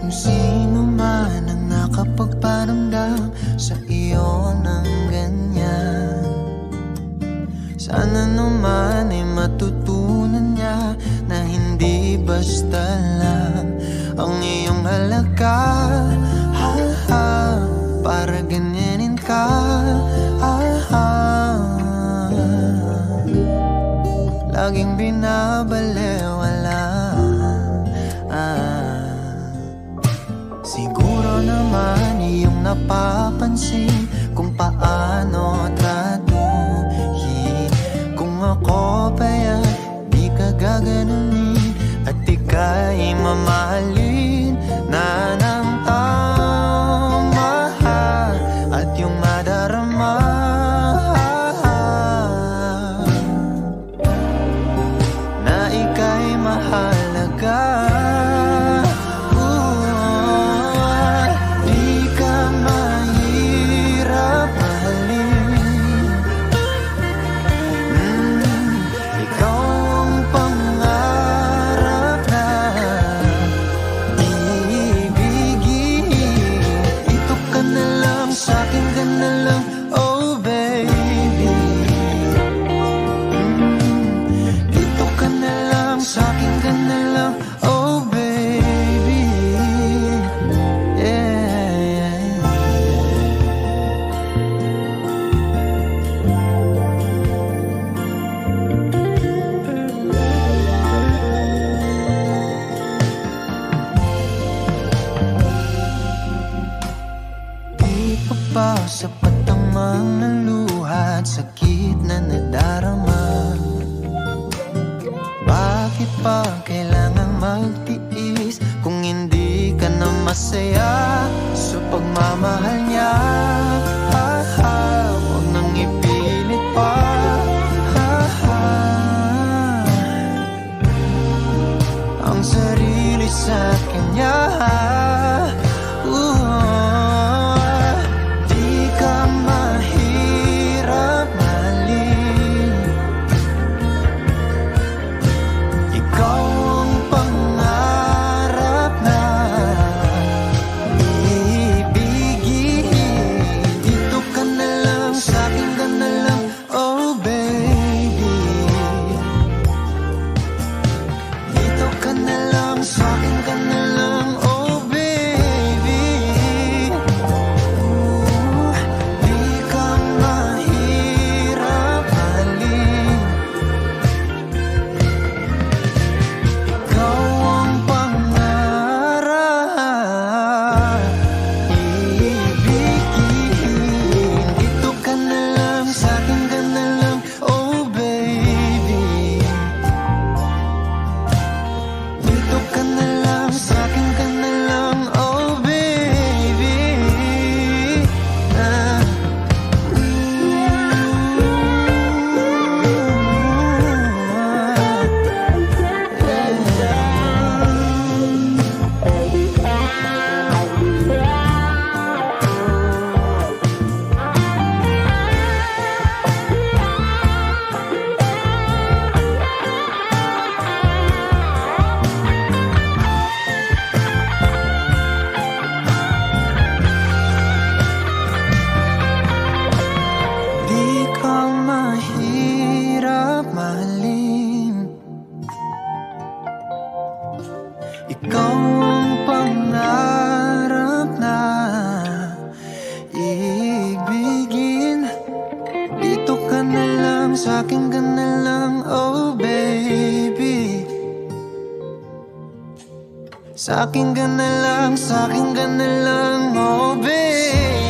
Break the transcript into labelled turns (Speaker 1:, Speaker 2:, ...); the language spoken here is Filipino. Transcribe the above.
Speaker 1: Kung sino man ang nakapagparamdam sa iyo ng ganyan, sana naman ay matutunan niya na hindi basta lang ang iyong halaga. Para ganyanin ka, laging binabaliwala. Siguro naman iyong napapansin kung paano tratuhin. Kung ako pa'y di ka gaganunin at ika'y mamahalin na ng tama at yung madarama na ika'y mahalaga. Sapat ang mga luha at sakit na nadarama. Bakit pa kailangan magtiis kung hindi ka na masaya sa pagmamahal niya? Huwag nang ipilit pa. Ang sarili sa kanya. Ikaw ang pangarap na iibigin. Dito ka na lang, sa'kin ka na lang, oh baby. Sa'kin ka na lang, sa'kin ka na lang, oh baby.